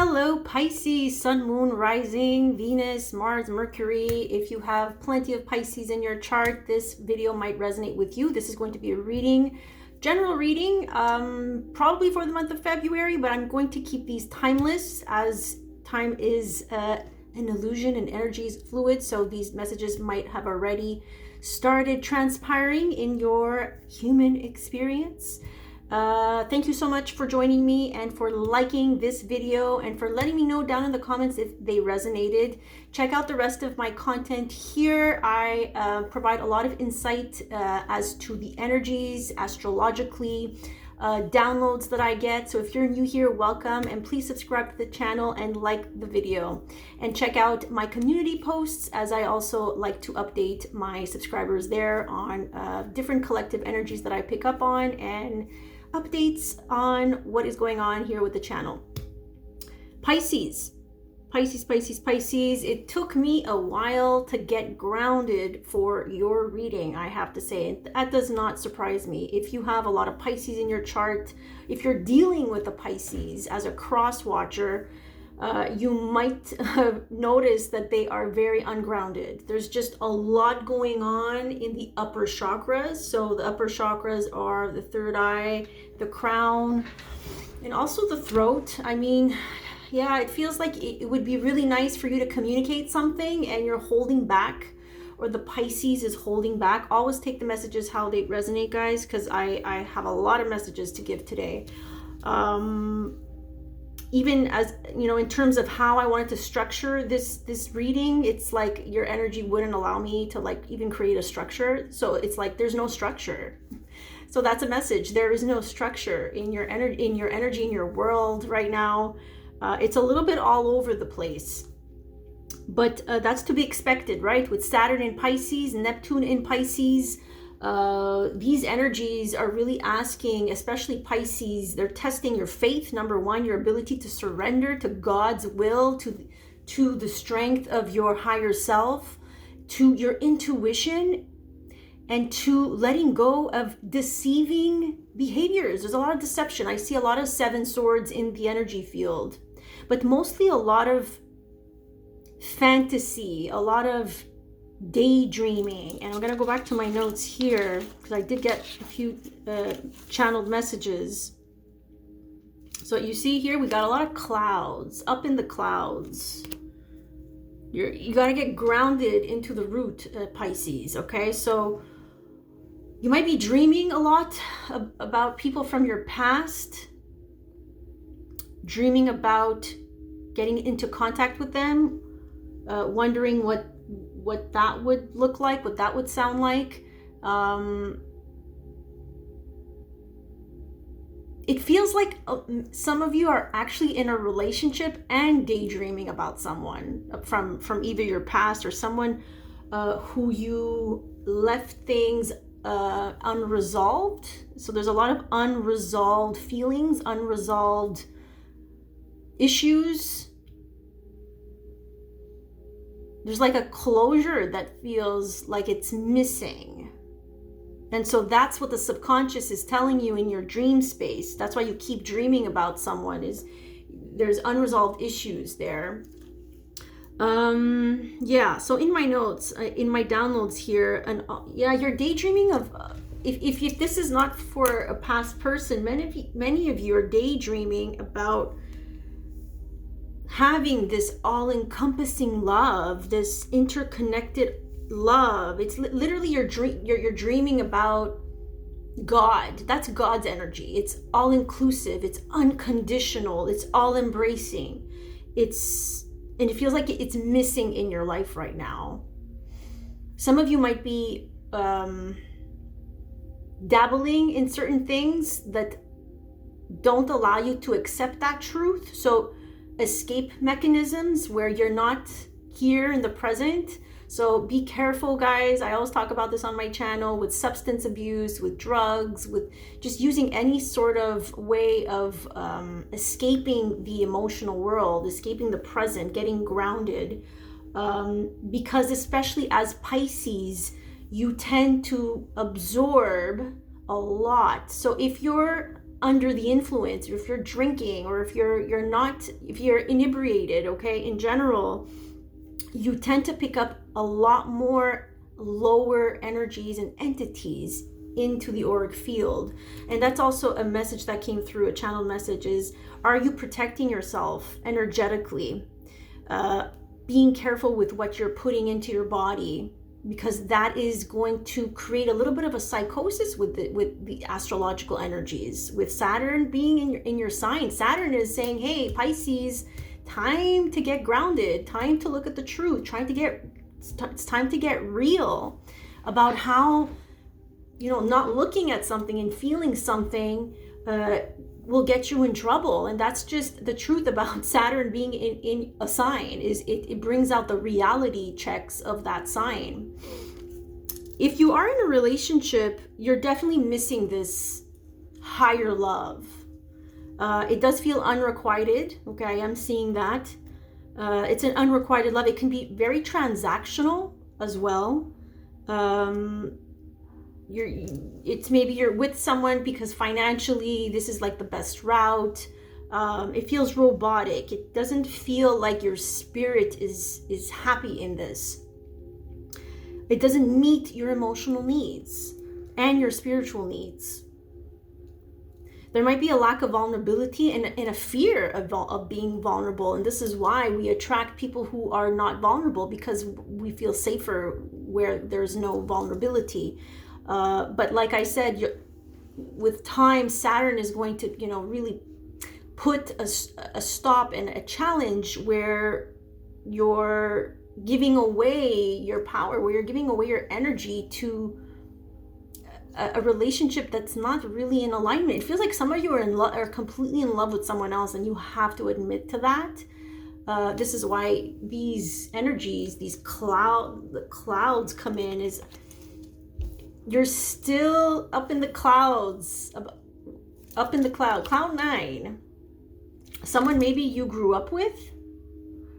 Hello, Pisces, Sun, Moon, Rising, Venus, Mars, Mercury. If you have plenty of Pisces in your chart, this video might resonate with you. This is going to be a reading, general reading, probably for the month of February, but I'm going to keep these timeless as time is an illusion and energy is fluid. So these messages might have already started transpiring in your human experience. Thank you so much for joining me and for liking this video and for letting me know down in the comments if they resonated. Check out the rest of my content here. I provide a lot of insight as to the energies astrologically, downloads that I get. So if you're new here, welcome, and please subscribe to the channel and like the video. And check out my community posts, as I also like to update my subscribers there on different collective energies that I pick up on and updates on what is going on here with the channel. Pisces. It took me a while to get grounded for your reading, I have to say. And that does not surprise me. If you have a lot of Pisces in your chart, if you're dealing with a Pisces as a cross watcher, you might notice that they are very ungrounded. There's just a lot going on in the upper chakras. So the upper chakras are the third eye, the crown, and also the throat. I mean, yeah, it feels like it would be really nice for you to communicate something and you're holding back, or the Pisces is holding back. Always take the messages how they resonate, guys, because I have a lot of messages to give today. Even as you know, in terms of how I wanted to structure this reading, it's like your energy wouldn't allow me to like even create a structure. So it's like there's no structure. So that's a message. There is no structure in your energy, in your world right now. It's a little bit all over the place, but that's to be expected, right? With Saturn in Pisces, Neptune in Pisces, these energies are really asking, especially Pisces, they're testing your faith, number one, your ability to surrender to God's will, to the strength of your higher self, to your intuition, and to letting go of deceiving behaviors. There's a lot of deception. I see a lot of Seven Swords in the energy field, but mostly a lot of fantasy, a lot of daydreaming. And I'm going to go back to my notes here because I did get a few channeled messages. So you see here, we got a lot of clouds, up in the clouds. You got to get grounded into the root, Pisces, okay? So you might be dreaming a lot about people from your past, dreaming about getting into contact with them, wondering what that would look like, what that would sound like. It feels like some of you are actually in a relationship and daydreaming about someone from either your past or someone who you left things unresolved. So there's a lot of unresolved feelings, unresolved issues. There's like a closure that feels like it's missing. And so that's what the subconscious is telling you in your dream space. That's why you keep dreaming about someone, is there's unresolved issues there. Yeah, so in my notes, in my downloads here, and yeah, you're daydreaming of, if this is not for a past person, many of you are daydreaming about having this all-encompassing love, this interconnected love. It's literally you're dreaming about God. That's God's energy. It's all-inclusive, it's unconditional, it's all-embracing. And it feels like it's missing in your life right now. Some of you might be dabbling in certain things that don't allow you to accept that truth. So escape mechanisms where you're not here in the present. So be careful, guys. I always talk about this on my channel, with substance abuse, with drugs, with just using any sort of way of escaping the emotional world, escaping the present, getting grounded. Because especially as Pisces, you tend to absorb a lot. So if you're under the influence, or if you're drinking, or if you're inebriated, okay, in general, you tend to pick up a lot more lower energies and entities into the auric field. And that's also a message that came through, a channel message, is, are you protecting yourself energetically? Being careful with what you're putting into your body, because that is going to create a little bit of a psychosis with the astrological energies. With Saturn being in your sign, Saturn is saying, hey, Pisces, time to get grounded, time to look at the truth, it's time to get real about how, not looking at something and feeling something will get you in trouble. And that's just the truth about Saturn being in a sign, is it brings out the reality checks of that sign. If you are in a relationship, you're definitely missing this higher love. It does feel unrequited. Okay, I am seeing that. It's an unrequited love. It can be very transactional as well. It's maybe you're with someone because financially this is like the best route. It feels robotic. It doesn't feel like your spirit is happy in this. It doesn't meet your emotional needs and your spiritual needs. There might be a lack of vulnerability and a fear of being vulnerable. And this is why we attract people who are not vulnerable, because we feel safer where there's no vulnerability. But like I said, with time, Saturn is going to, really put a stop and a challenge where you're giving away your power, where you're giving away your energy to a relationship that's not really in alignment. It feels like some of you are completely in love with someone else, and you have to admit to that. This is why these energies, the clouds come in, is you're still up in the clouds, cloud 9. Someone maybe you grew up with,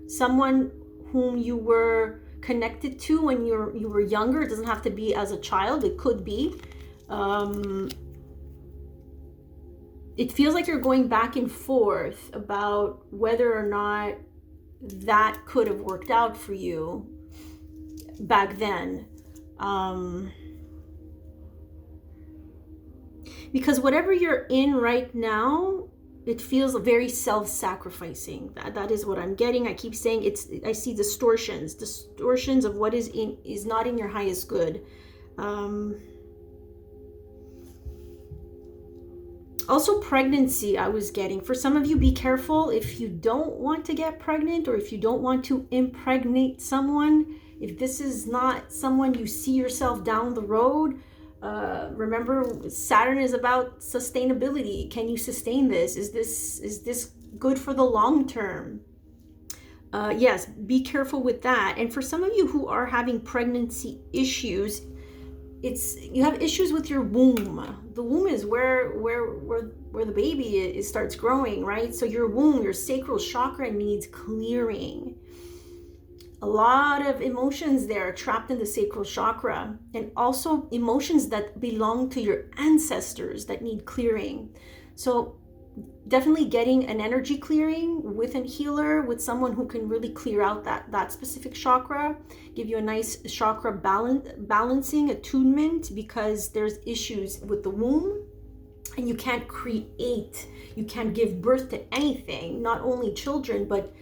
someone whom you were connected to when you were younger. It doesn't have to be as a child, it could be. It feels like you're going back and forth about whether or not that could have worked out for you back then. Because whatever you're in right now, it feels very self-sacrificing. That is what I'm getting. I keep saying I see distortions of what is not in your highest good. Also pregnancy, I was getting. For some of you, be careful if you don't want to get pregnant, or if you don't want to impregnate someone. If this is not someone you see yourself down the road, remember, Saturn is about sustainability. Can you sustain this? Is this good for the long term? Yes, be careful with that. And for some of you who are having pregnancy issues, you have issues with your womb. The womb is where the baby starts growing, right? So your womb, your sacral chakra, needs clearing. A lot of emotions there trapped in the sacral chakra, and also emotions that belong to your ancestors that need clearing. So definitely getting an energy clearing with a healer, with someone who can really clear out that specific chakra, give you a nice chakra balancing, attunement, because there's issues with the womb, and you can't you can't give birth to anything, not only children, but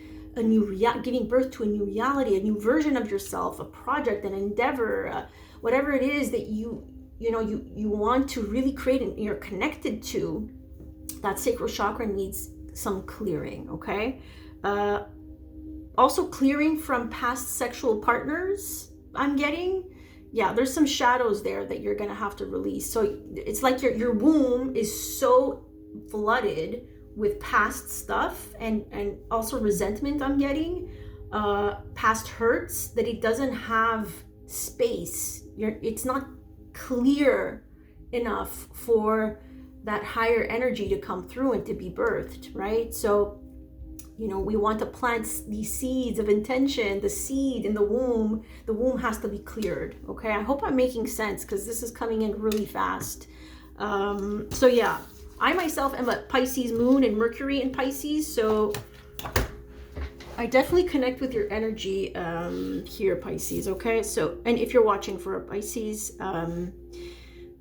giving birth to a new reality, a new version of yourself, a project, an endeavor, whatever it is that you want to really create and you're connected to. That sacral chakra needs some clearing, okay? Also clearing from past sexual partners, I'm getting. Yeah, there's some shadows there that you're gonna have to release. So it's like your womb is so flooded with past stuff and also resentment, I'm getting, past hurts, that it doesn't have space. It's not clear enough for that higher energy to come through and to be birthed, right? So, we want to plant these seeds of intention, the seed in the womb has to be cleared, okay? I hope I'm making sense, because this is coming in really fast. So yeah, I myself am a Pisces moon and Mercury in Pisces, so I definitely connect with your energy here, Pisces, okay? So, and if you're watching for a Pisces,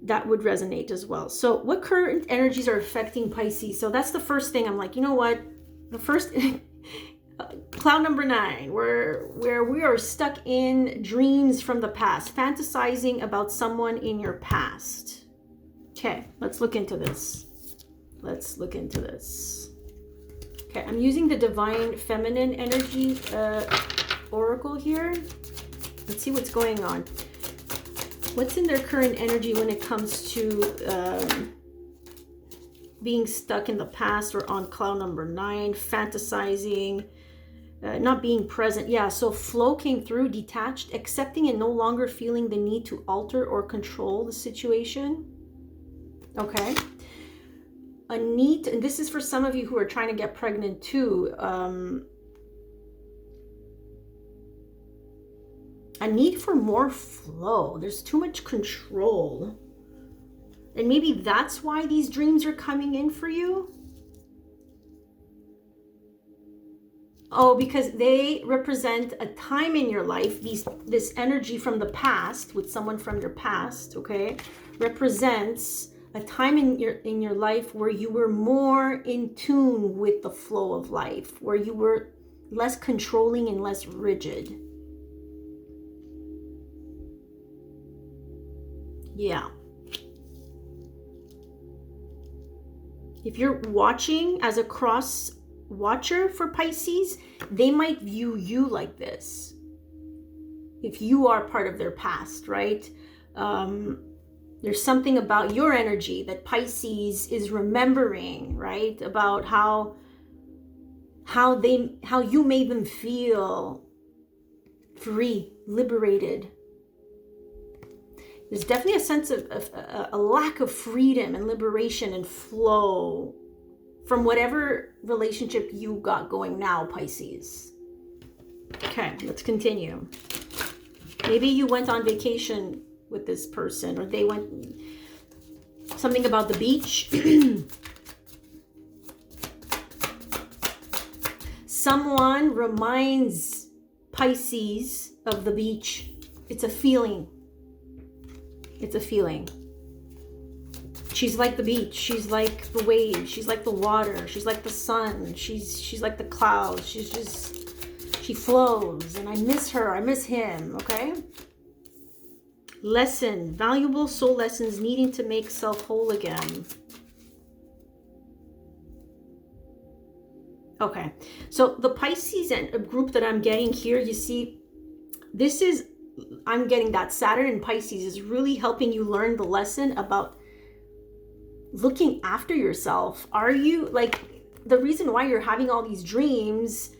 that would resonate as well. So what current energies are affecting Pisces? So that's the first thing. I'm like, you know what? The first, cloud number 9, where we are stuck in dreams from the past, fantasizing about someone in your past. Okay, let's look into this. Let's look into this. Okay, I'm using the Divine Feminine Energy Oracle here. Let's see what's going on. What's in their current energy when it comes to being stuck in the past or on cloud number 9, fantasizing, not being present. Yeah, so flow came through, detached, accepting and no longer feeling the need to alter or control the situation. Okay. A need, and this is for some of you who are trying to get pregnant too, a need for more flow. There's too much control. And maybe that's why these dreams are coming in for you. Oh, because they represent a time in your life. This energy from the past with someone from your past, okay, represents a time in your life where you were more in tune with the flow of life, where you were less controlling and less rigid. Yeah. If you're watching as a cross watcher for Pisces, they might view you like this. If you are part of their past, right? There's something about your energy that Pisces is remembering, right? About how you made them feel free, liberated. There's definitely a sense of a lack of freedom and liberation and flow from whatever relationship you got going now, Pisces. Okay, let's continue. Maybe you went on vacation with this person, or they went something about the beach. Someone reminds Pisces of the beach. It's a feeling. It's a feeling. She's like the beach. She's like the waves. She's like the water. She's like the sun. She's like the clouds. She flows. And I miss her. I miss him. Okay? Lesson. Valuable soul lessons needing to make self whole again. Okay. So the Pisces group that I'm getting here, you see, this is, I'm getting that Saturn in Pisces is really helping you learn the lesson about looking after yourself. Are you, like, the reason why you're having all these dreams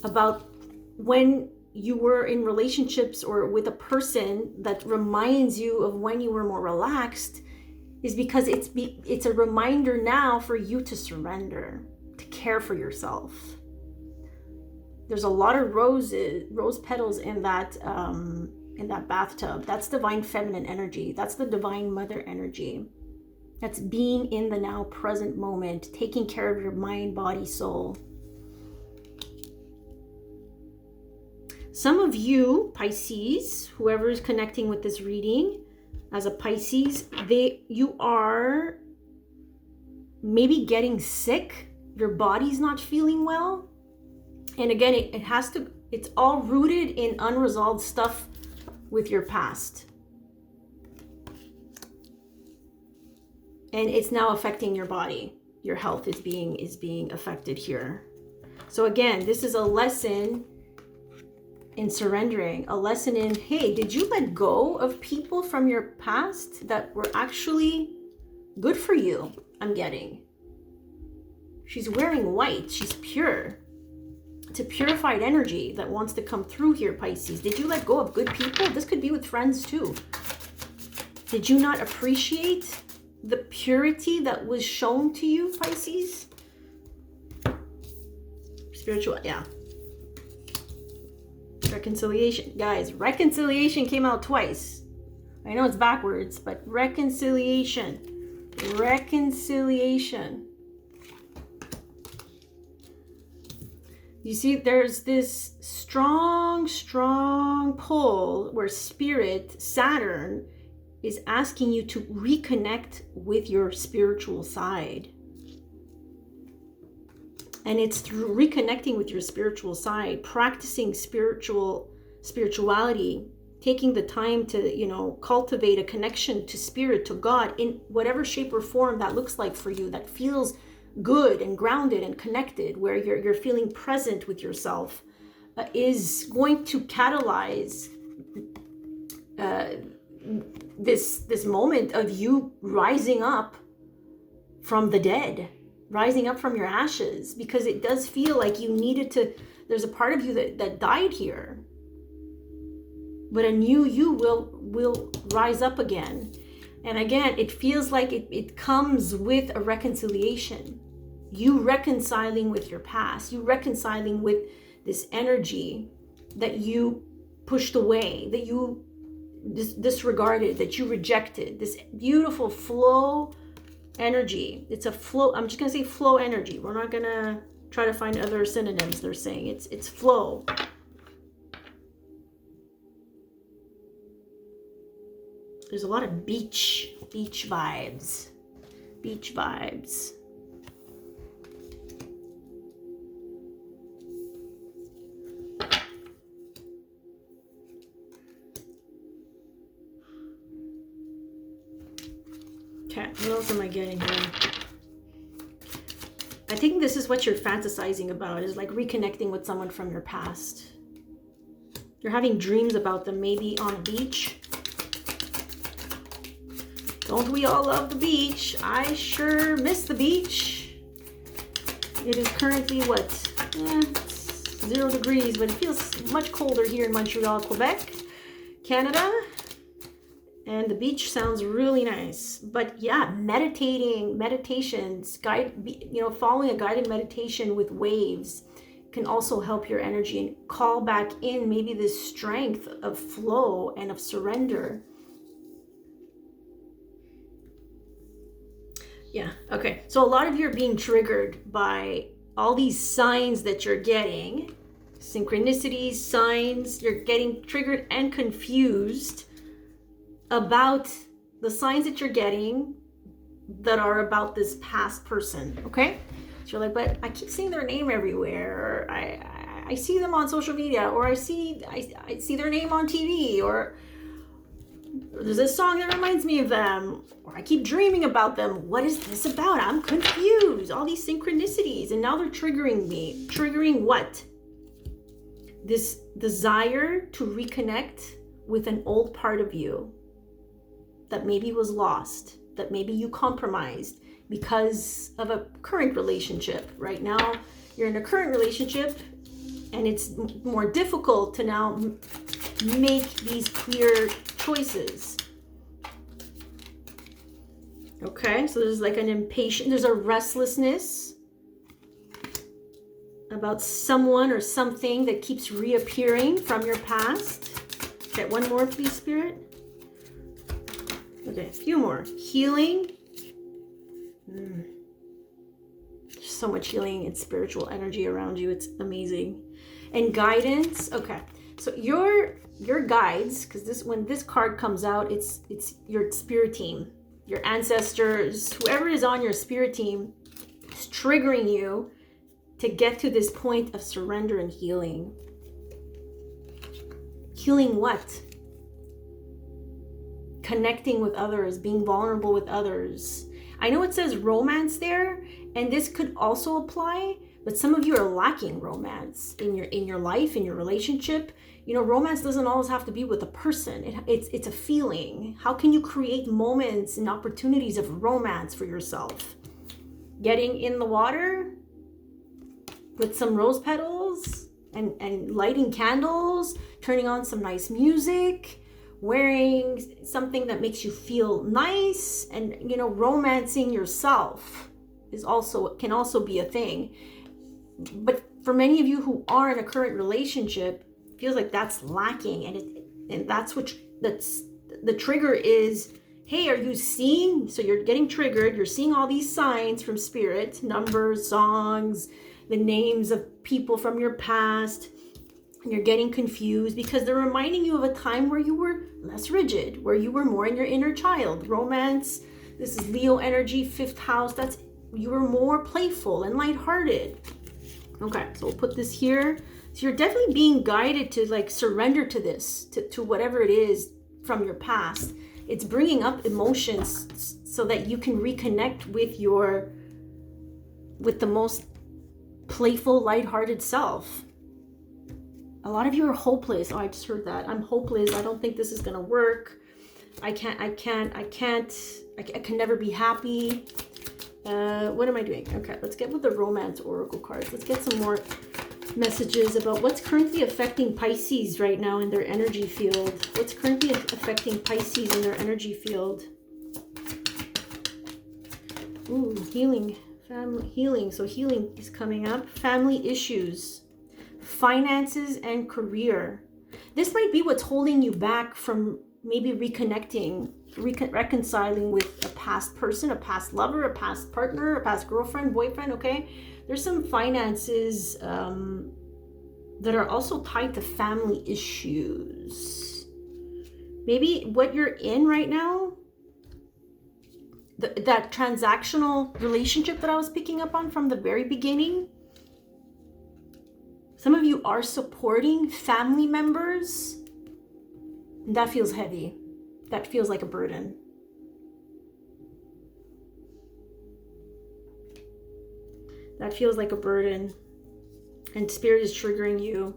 about when you were in relationships or with a person that reminds you of when you were more relaxed is because it's a reminder now for you to surrender, to care for yourself. There's a lot of rose petals in that bathtub. That's divine feminine energy. That's the divine mother energy. That's being in the now present moment, taking care of your mind, body, soul. Some of you, Pisces, whoever is connecting with this reading as a Pisces, you are maybe getting sick. Your body's not feeling well. And again, it's all rooted in unresolved stuff with your past. And it's now affecting your body. Your health is being affected here. So again, this is a lesson in surrendering, a lesson in, hey, did you let go of people from your past that were actually good for you? I'm getting. She's wearing white. She's pure. It's a purified energy that wants to come through here, Pisces. Did you let go of good people? This could be with friends too. Did you not appreciate the purity that was shown to you, Pisces? Spiritual, yeah. Reconciliation. Guys, reconciliation came out twice. I know it's backwards, but reconciliation. Reconciliation. You see, there's this strong, strong pull where Spirit, Saturn, is asking you to reconnect with your spiritual side. And it's through reconnecting with your spiritual side, practicing spirituality, taking the time to, you know, cultivate a connection to Spirit, to God, in whatever shape or form that looks like for you, that feels good and grounded and connected, where you're feeling present with yourself, is going to catalyze this moment of you rising up from the dead, rising up from your ashes, because it does feel like you needed to, there's a part of you that died here, but a new you will rise up again. And again, it feels like it comes with a reconciliation, you reconciling with your past, you reconciling with this energy that you pushed away, that you disregarded, that you rejected, this beautiful flow energy. It's a flow. I'm just gonna say flow energy. We're not gonna try to find other synonyms. They're saying it's flow. There's a lot of beach vibes. Beach vibes. Okay, what else am I getting here? I think this is what you're fantasizing about, is like reconnecting with someone from your past. You're having dreams about them, maybe on a beach. Don't we all love the beach? I sure miss the beach. It is currently what? 0 degrees, but it feels much colder here in Montreal, Quebec, Canada. And the beach sounds really nice. But yeah, meditations, following a guided meditation with waves can also help your energy and call back in maybe this strength of flow and of surrender. Yeah, okay. So a lot of you are being triggered by all these signs that you're getting. Synchronicities, signs. You're getting triggered and confused about the signs that you're getting that are about this past person, okay? So you're like, but I keep seeing their name everywhere, or I see them on social media, or I see their name on TV, or there's this song that reminds me of them, or I keep dreaming about them. What is this about? I'm confused. All these synchronicities, and now they're triggering me. Triggering what? This desire to reconnect with an old part of you that maybe was lost, that maybe you compromised because of a current relationship. Right now, you're in a current relationship, and it's more difficult to now make these clear choices. Okay, so there's like an impatience, there's a restlessness about someone or something that keeps reappearing from your past. Okay, one more, please, Spirit. Okay, a few more. Healing. There's so much healing and spiritual energy around you. It's amazing. And guidance. Okay, so your guides, because when this card comes out, it's your spirit team, your ancestors, whoever is on your spirit team is triggering you to get to this point of surrender and healing. Healing what? Connecting with others, being vulnerable with others. I know it says romance there, and this could also apply, but some of you are lacking romance in your life, in your relationship. You know, romance doesn't always have to be with a person. It's a feeling. How can you create moments and opportunities of romance for yourself? Getting in the water with some rose petals and lighting candles, turning on some nice music, wearing something that makes you feel nice, and romancing yourself can also be a thing. But for many of you who are in a current relationship, it feels like that's lacking, and that's the trigger is hey, are you seeing? So you're getting triggered. You're seeing all these signs from spirit, numbers, songs, the names of people from your past. And you're getting confused because they're reminding you of a time where you were less rigid, where you were more in your inner child. Romance, this is Leo energy, 5th house. That's, you were more playful and lighthearted. Okay, so we'll put this here. So you're definitely being guided to like surrender to this, to whatever it is from your past. It's bringing up emotions so that you can reconnect with the most playful, lighthearted self. A lot of you are hopeless. Oh, I just heard that. I'm hopeless. I don't think this is gonna work. I can never be happy. What am I doing? Okay, let's get with the romance oracle cards. Let's get some more messages about what's currently affecting Pisces right now in their energy field. What's currently affecting Pisces in their energy field? Ooh, healing, family healing. So healing is coming up. Family issues, finances, and career. This might be what's holding you back from maybe reconnecting, reconciling with a past person, a past lover, a past partner, a past girlfriend, boyfriend, okay? There's some finances that are also tied to family issues. Maybe what you're in right now, that transactional relationship that I was picking up on from the very beginning, some of you are supporting family members. That feels heavy. That feels like a burden. That feels like a burden. And Spirit is triggering you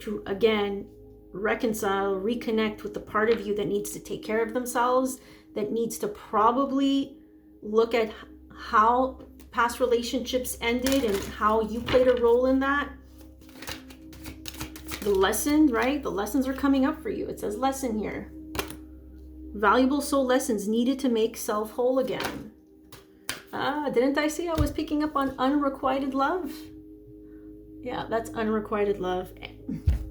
to, again, reconcile, reconnect with the part of you that needs to take care of themselves, that needs to probably look at how past relationships ended and how you played a role in that. The lesson, right? The lessons are coming up for you. It says lesson here. Valuable soul lessons needed to make self whole again. Didn't I say I was picking up on unrequited love? Yeah, that's unrequited love.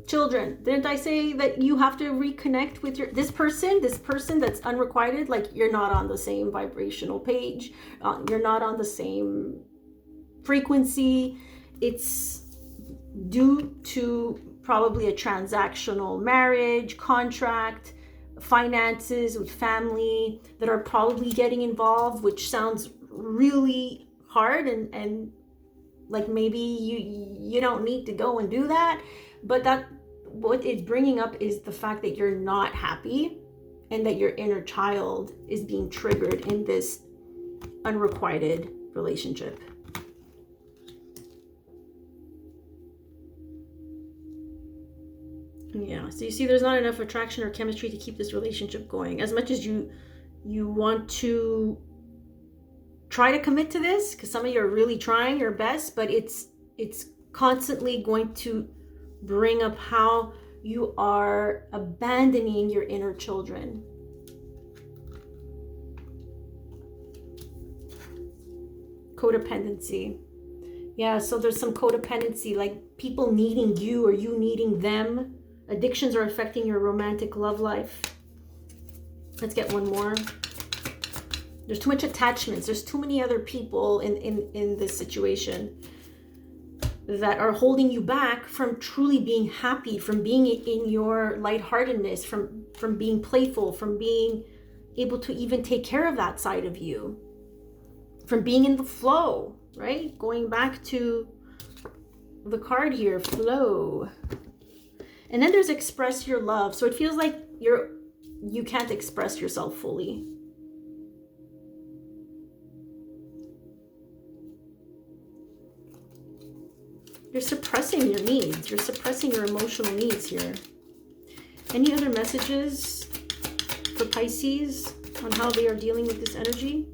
Children, didn't I say that you have to reconnect with this person that's unrequited? Like, you're not on the same vibrational page. You're not on the same frequency. It's due to probably a transactional marriage, contract, finances with family that are probably getting involved, which sounds really hard and like maybe you don't need to go and do that. But that, what it's bringing up is the fact that you're not happy and that your inner child is being triggered in this unrequited relationship. Yeah, so you see there's not enough attraction or chemistry to keep this relationship going. As much as you want to try to commit to this, because some of you are really trying your best, but it's constantly going to bring up how you are abandoning your inner children. Codependency. Yeah, so there's some codependency, like people needing you or you needing them. Addictions are affecting your romantic love life. Let's get one more. There's too much attachments. There's too many other people in this situation that are holding you back from truly being happy, from being in your lightheartedness, from being playful, from being able to even take care of that side of you, from being in the flow, right? Going back to the card here, flow. And then there's express your love. So it feels like you can't express yourself fully. You're suppressing your needs. You're suppressing your emotional needs here. Any other messages for Pisces on how they are dealing with this energy?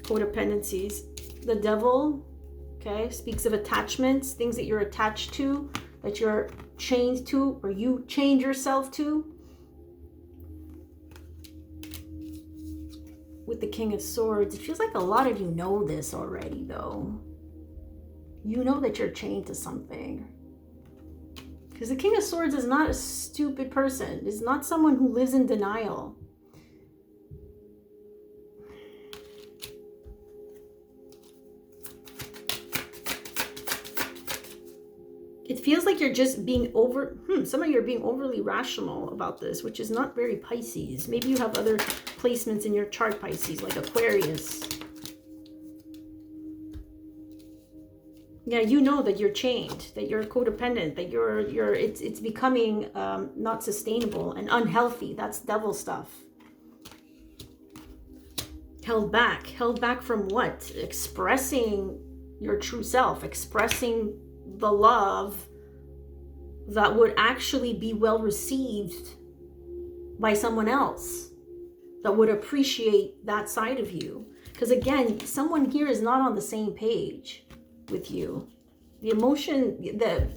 Codependencies. The devil, okay, speaks of attachments, things that you're attached to, that you're chained to, or you chained yourself to. With the King of Swords, it feels like a lot of you know this already, though. You know that you're chained to something. Because the King of Swords is not a stupid person. It's not someone who lives in denial. feels like you're just being some of you are being overly rational about this, which is not very Pisces. Maybe you have other placements in your chart, Pisces, like Aquarius. Yeah, you know that you're chained, that you're codependent, that it's becoming not sustainable and unhealthy. That's devil stuff. Held back from what? Expressing your true self, expressing the love that would actually be well received by someone else, that would appreciate that side of you. Because again, someone here is not on the same page with you. The emotion,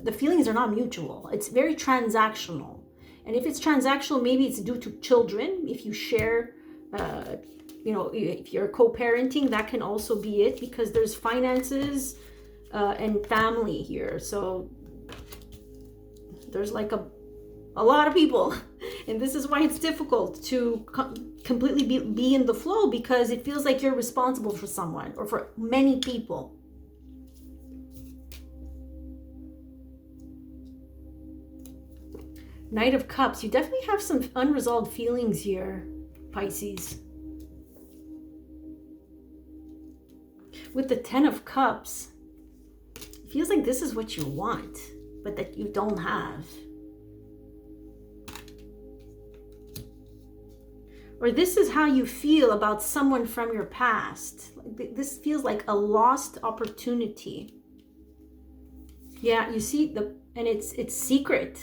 the feelings are not mutual. It's very transactional. And if it's transactional, maybe it's due to children. If you share, if you're co-parenting, that can also be it, because there's finances and family here. So there's like a lot of people, and this is why it's difficult to completely be in the flow, because it feels like you're responsible for someone or for many people. Knight of Cups. You definitely have some unresolved feelings here, Pisces. With the 10 of Cups, it feels like this is what you want, but that you don't have. Or this is how you feel about someone from your past. This feels like a lost opportunity. Yeah, you see and it's secret.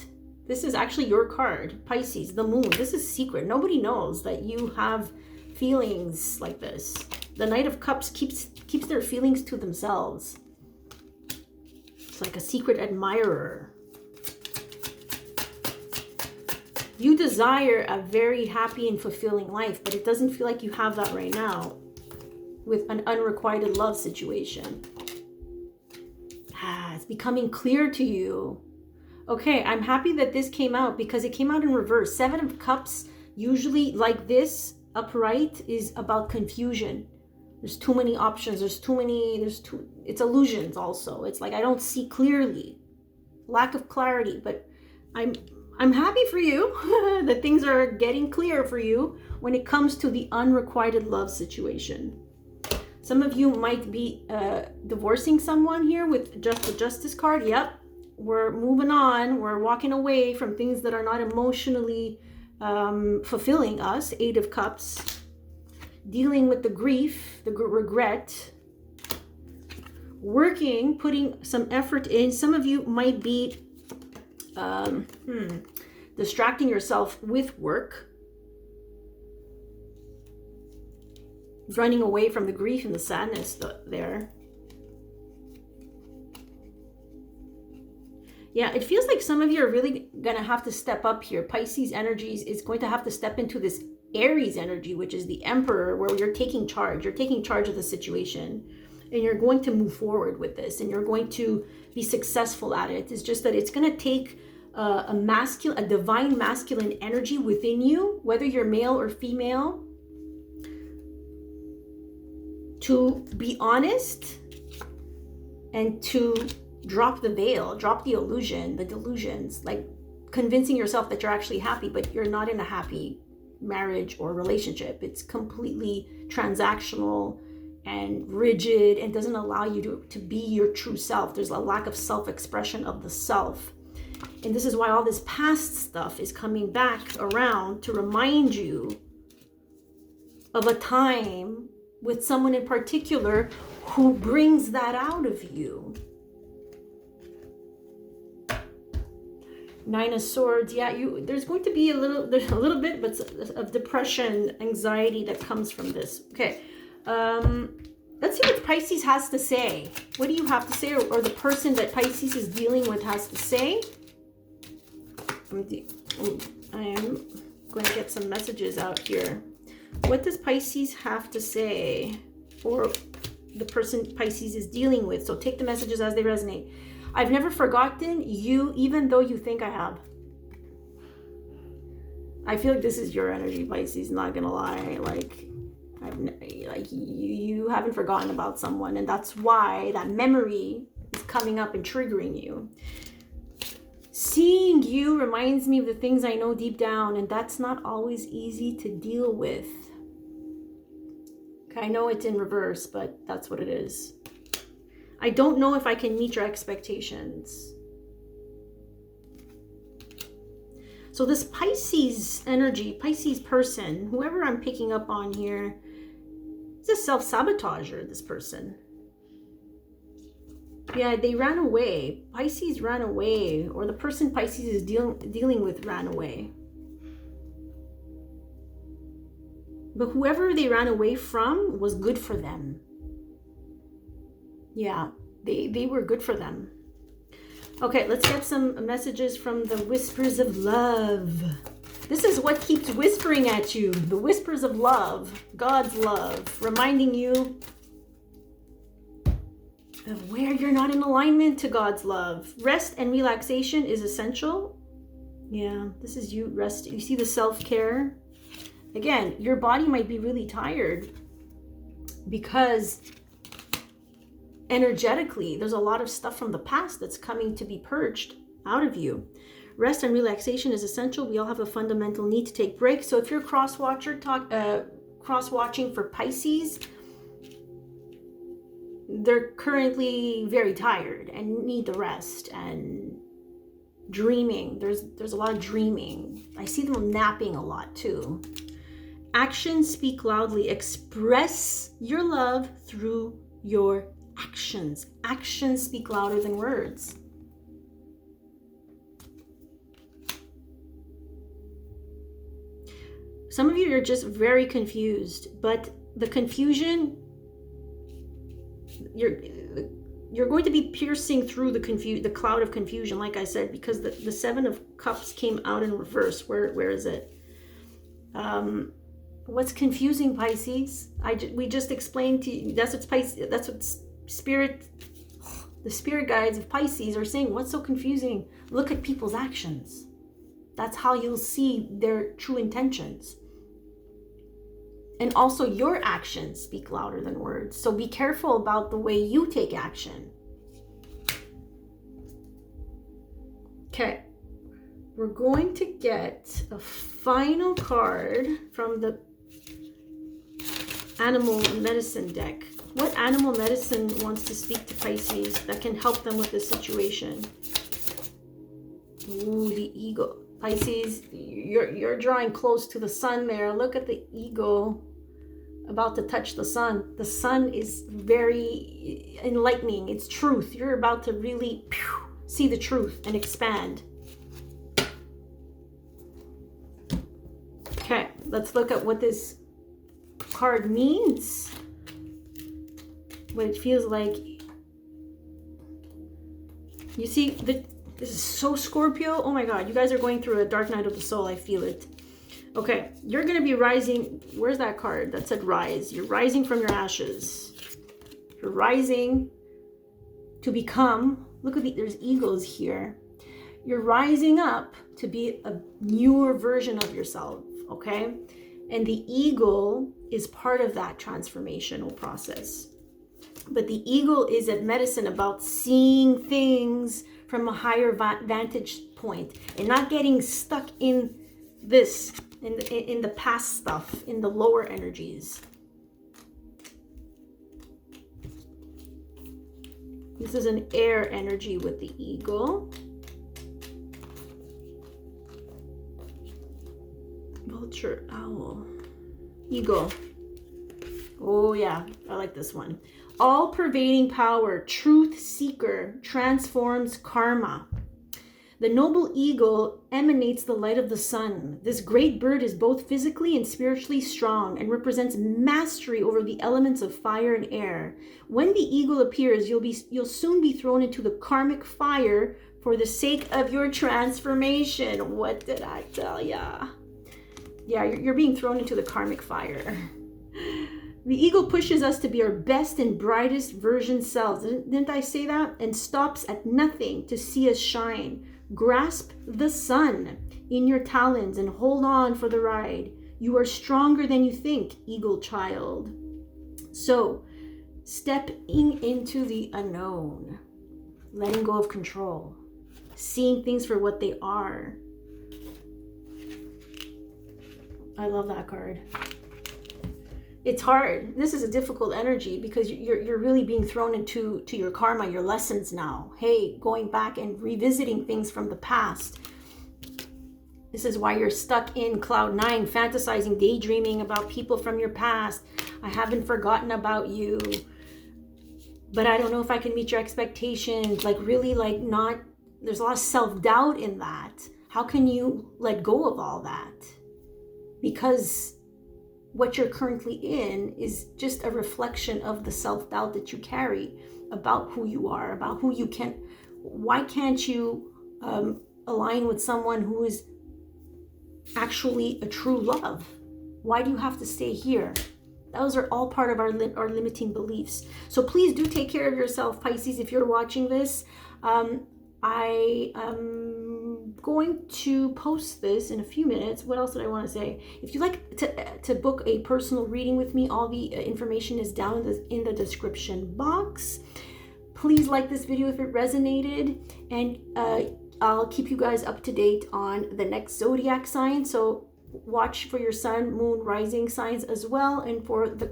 This is actually your card, Pisces, the moon. This is secret. Nobody knows that you have feelings like this. The Knight of Cups keeps their feelings to themselves. It's like a secret admirer. You desire a very happy and fulfilling life, but it doesn't feel like you have that right now with an unrequited love situation. It's becoming clear to you. Okay, I'm happy that this came out, because it came out in reverse. 7 of Cups, usually like this, upright, is about confusion. There's too many options. It's illusions also. It's like I don't see clearly. Lack of clarity. But I'm happy for you that things are getting clear for you when it comes to the unrequited love situation. Some of you might be divorcing someone here with just the Justice card. Yep. We're moving on. We're walking away from things that are not emotionally fulfilling us. 8 of Cups. Dealing with the grief, the regret. Working, putting some effort in. Some of you might be distracting yourself with work. Running away from the grief and the sadness there. Yeah, it feels like some of you are really going to have to step up here. Pisces energies is going to have to step into this Aries energy, which is the Emperor, where you're taking charge. You're taking charge of the situation, and you're going to move forward with this, and you're going to be successful at it. It's just that it's going to take a divine masculine energy within you, whether you're male or female, to be honest and to drop the veil, drop the illusion, the delusions, like convincing yourself that you're actually happy, but you're not in a happy marriage or relationship. It's completely transactional and rigid and doesn't allow you to be your true self. There's a lack of self-expression of the self. And this is why all this past stuff is coming back around to remind you of a time with someone in particular who brings that out of you. 9 of Swords. Yeah, there's going to be a little bit but of depression, anxiety that comes from this. Okay. Let's see what Pisces has to say. What do you have to say, or the person that Pisces is dealing with has to say? I am going to get some messages out here. What does Pisces have to say, or the person Pisces is dealing with? So take the messages as they resonate. I've never forgotten you, even though you think I have. I feel like this is your energy, Pisces, not gonna lie. You haven't forgotten about someone, and that's why that memory is coming up and triggering you. you reminds me of the things I know deep down, and that's not always easy to deal with. Okay, I know it's in reverse, but that's what it is. I don't know if I can meet your expectations. So this Pisces energy, Pisces person, whoever I'm picking up on here, is a self-sabotager, this person. Yeah, they ran away. Pisces ran away, or the person Pisces is dealing with ran away. But whoever they ran away from was good for them. Yeah, they were good for them. Okay, let's get some messages from the whispers of love. This is what keeps whispering at you. The whispers of love, God's love, reminding you of where you're not in alignment to God's love. Rest and relaxation is essential. Yeah, this is you rest. You see the self-care? Again, your body might be really tired because energetically, there's a lot of stuff from the past that's coming to be purged out of you. Rest and relaxation is essential. We all have a fundamental need to take breaks. So if you're cross-watching for Pisces, they're currently very tired and need the rest and dreaming. There's a lot of dreaming. I see them napping a lot too. Actions speak loudly. Express your love through your actions. Actions speak louder than words. Some of you are just very confused, but the confusion, you're going to be piercing through the cloud of confusion, like I said, because the Seven of Cups came out in reverse. Where is it? What's confusing, Pisces? We just explained to you. That's what Pisces. That's what the spirit guides of Pisces are saying. What's so confusing? Look at people's actions. That's how you'll see their true intentions. And also your actions speak louder than words. So be careful about the way you take action. Okay. We're going to get a final card from the animal medicine deck. What animal medicine wants to speak to Pisces that can help them with this situation? Ooh, the ego. Pisces, you're drawing close to the sun there. Look at the ego about to touch the sun. The sun is very enlightening. It's truth. You're about to really see the truth and expand. Okay, let's look at what this card means. What it feels like. You see, this is so Scorpio. Oh my God, you guys are going through a dark night of the soul. I feel it. Okay, you're going to be rising. Where's that card that said rise? You're rising from your ashes. You're rising to become, look at there's eagles here. You're rising up to be a newer version of yourself, okay? And the eagle is part of that transformational process. But the eagle is a medicine about seeing things from a higher vantage point and not getting stuck in this, in the past stuff, in the lower energies. This is an air energy with the eagle. Vulture, owl, eagle. Oh yeah, I like this one. All-pervading power, truth seeker, transforms karma. The noble eagle emanates the light of the sun. This great bird is both physically and spiritually strong and represents mastery over the elements of fire and air. When the eagle appears, you'll soon be thrown into the karmic fire for the sake of your transformation. What did I tell ya? Yeah, you're being thrown into the karmic fire. The eagle pushes us to be our best and brightest version selves. Didn't I say that? And stops at nothing to see us shine. Grasp the sun in your talons and hold on for the ride. You are stronger than you think, eagle child. So, stepping into the unknown, letting go of control. seeing things for what they are. I love that card. It's hard. This is a difficult energy because you're really being thrown into your karma, your lessons now. Hey, going back and revisiting things from the past. This is why you're stuck in cloud 9, fantasizing, daydreaming about people from your past. I haven't forgotten about you, but I don't know if I can meet your expectations. Like really, like not, there's a lot of self-doubt in that. How can you let go of all that? Because what you're currently in is just a reflection of the self-doubt that you carry about who you are, about who you can. Why can't you align with someone who is actually a true love? Why do you have to stay here? Those are all part of our limiting beliefs. So please do take care of yourself, Pisces, if you're watching this. I am going to post this in a few minutes. What else did I want to say? If you'd like to book a personal reading with me, all the information is down in the description box. Please like this video if it resonated, and I'll keep you guys up to date on the next zodiac sign. So watch for your sun, moon, rising signs as well, and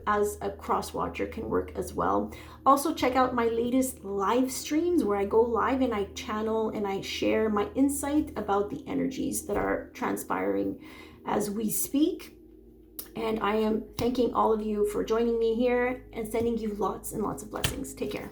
as a cross watcher can work as well. Also check out my latest live streams where I go live and I channel and I share my insight about the energies that are transpiring as we speak. And I am thanking all of you for joining me here and sending you lots and lots of blessings. Take care.